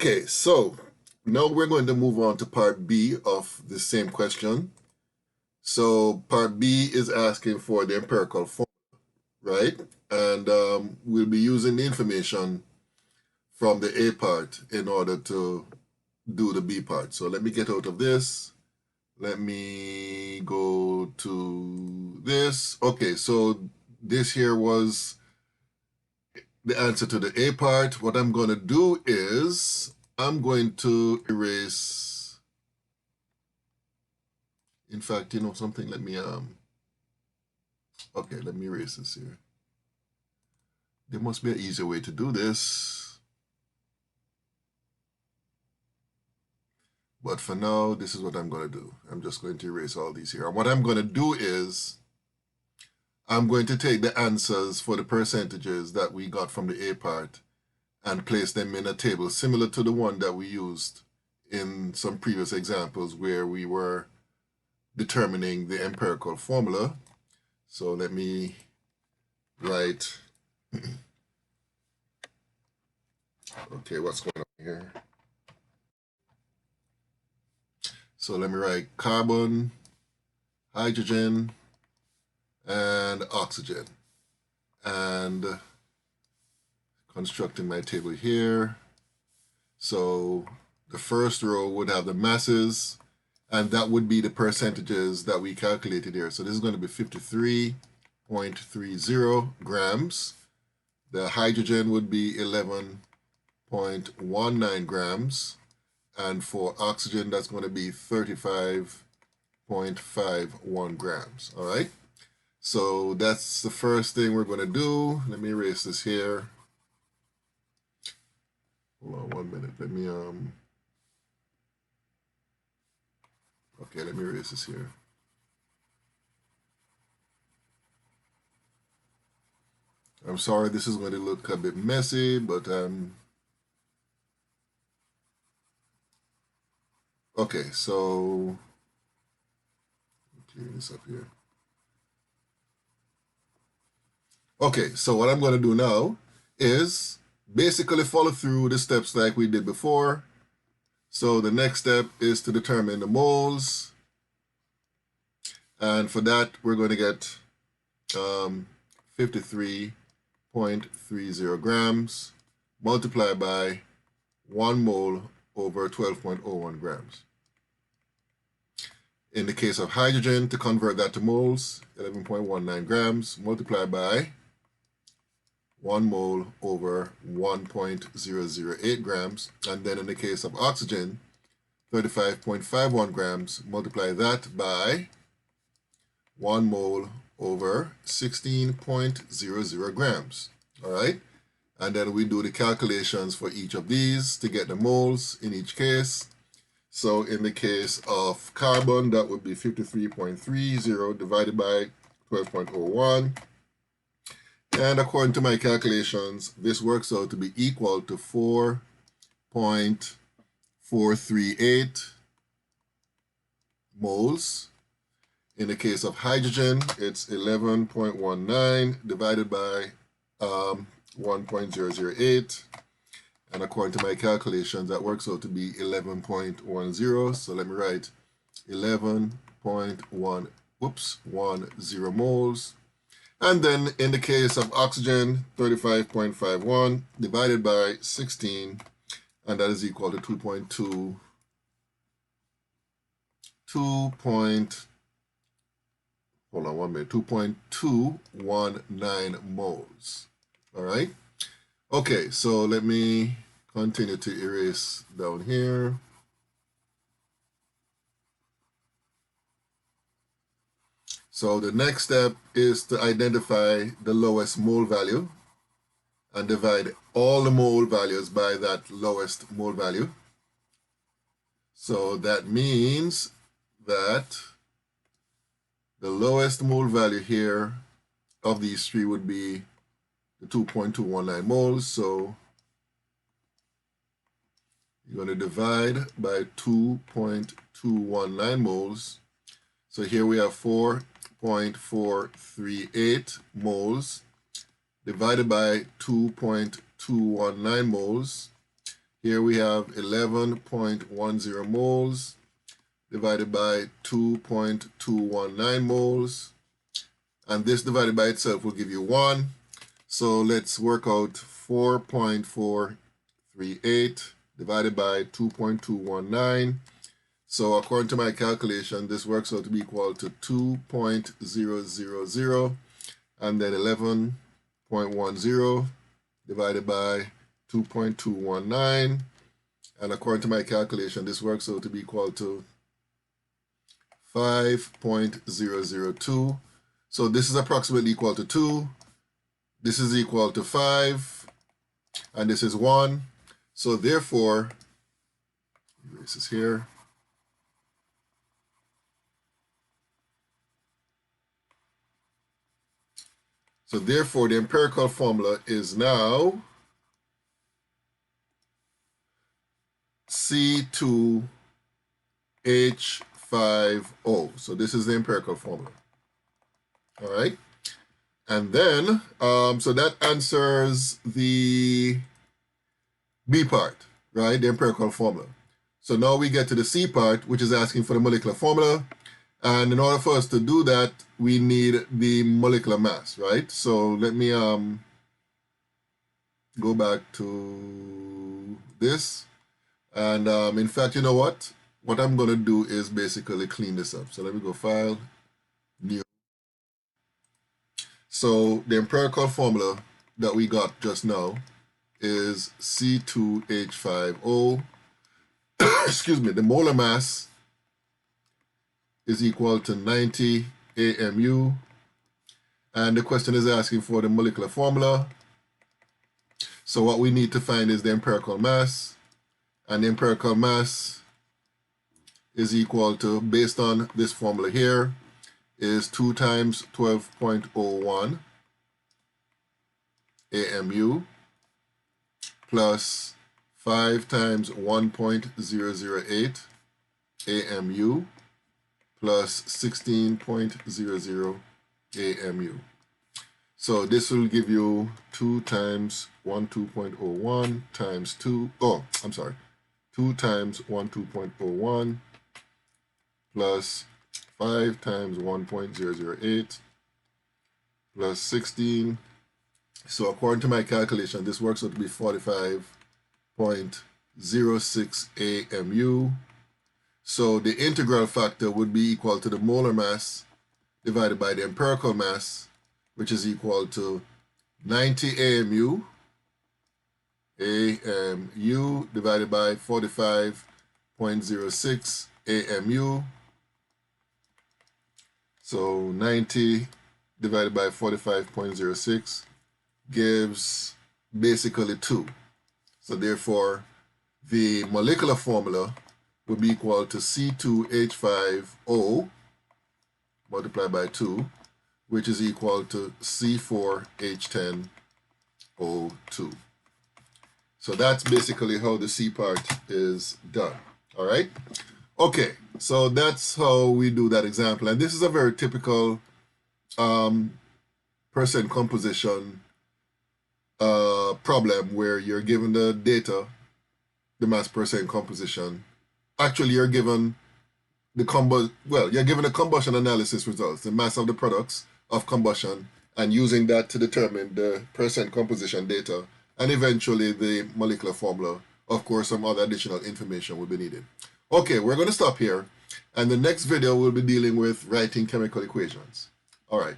Okay, so now we're going to move on to part B of the same question. So part B is asking for the empirical formula, right? And we'll be using the information from the A part in order to do the B part. So let me get out of this. Let me go to this. Okay, so this here was the answer to the A part. What I'm going to do is I'm going to erase. In fact, you know something? Let me okay, let me erase this here. There must be an easier way to do this. But for now, this is what I'm going to do. I'm just going to erase all these here. And what I'm going to do is I'm going to take the answers for the percentages that we got from the A part and place them in a table similar to the one that we used in some previous examples where we were determining the empirical formula. So let me write, okay, what's going on here? So let me write carbon, hydrogen, and oxygen. And constructing my table here. So the first row would have the masses, and that would be the percentages that we calculated here. So this is going to be 53.30 grams. The hydrogen would be 11.19 grams. And for oxygen, that's going to be 35.51 grams. All right. So that's the first thing we're going to do. Let me erase this here. Hold on 1 minute. Let me okay, let me erase this here. I'm sorry this is going to look a bit messy, but okay, so clear this up here. Okay, so what I'm going to do now is basically follow through the steps like we did before. So the next step is to determine the moles. And for that, we're going to get 53.30 grams multiplied by 1 mole over 12.01 grams. In the case of hydrogen, to convert that to moles, 11.19 grams multiplied by 1 mole over 1.008 grams. And then in the case of oxygen, 35.51 grams, multiply that by 1 mole over 16.00 grams. All right. And then we do the calculations for each of these to get the moles in each case. So in the case of carbon, that would be 53.30 divided by 12.01. And according to my calculations, this works out to be equal to 4.438 moles. In the case of hydrogen, it's 11.19 divided by 1.008. And according to my calculations, that works out to be 11.10. So let me write 11.10 moles. And then in the case of oxygen, 35.51 divided by 16, and that is equal to 2.2, hold on 1 minute, 2.219 moles. All right. Okay, so let me continue to erase down here. So the next step is to identify the lowest mole value and divide all the mole values by that lowest mole value. So that means that the lowest mole value here of these three would be the 2.219 moles. So you're going to divide by 2.219 moles. So here we have 4.438 moles divided by 2.219 moles. Here we have 11.10 moles divided by 2.219 moles. And this divided by itself will give you 1. So let's work out 4.438 divided by 2.219. So according to my calculation, this works out to be equal to 2.000 and then 11.10 divided by 2.219. And according to my calculation, this works out to be equal to 5.002. So this is approximately equal to 2. This is equal to 5. And this is 1. So therefore, this is here. So therefore, the empirical formula is now C2H5O. So this is the empirical formula. All right. And then, so that answers the B part, right? The empirical formula. So now we get to the C part, which is asking for the molecular formula. And in order for us to do that, we need the molecular mass, right? So let me go back to this. And in fact, you know what? What I'm going to do is basically clean this up. So let me go File, New. So the empirical formula that we got just now is C2H5O. Excuse me, the molar mass is equal to 90 AMU. And the question is asking for the molecular formula. So what we need to find is the empirical mass. And the empirical mass is equal to, based on this formula here, is 2 times 12.01 AMU plus 5 times 1.008 AMU plus 16.00 AMU. So this will give you 2 times 12.01 times 2, 2 times 12.01 plus 5 times 1.008 plus 16. So according to my calculation, this works out to be 45.06 AMU. So the integral factor would be equal to the molar mass divided by the empirical mass, which is equal to 90 AMU divided by 45.06 AMU. So 90 divided by 45.06 gives basically 2. So therefore, the molecular formula would be equal to C2H5O multiplied by 2, which is equal to C4H10O2. So that's basically how the C part is done. All right. Okay, so that's how we do that example. And this is a very typical percent composition problem where you're given the data, the mass percent composition. Actually, you're given the you're given the combustion analysis results, the mass of the products of combustion, and using that to determine the percent composition data, and eventually the molecular formula. Of course, some other additional information will be needed. Okay, we're going to stop here, and the next video will be dealing with writing chemical equations. All right.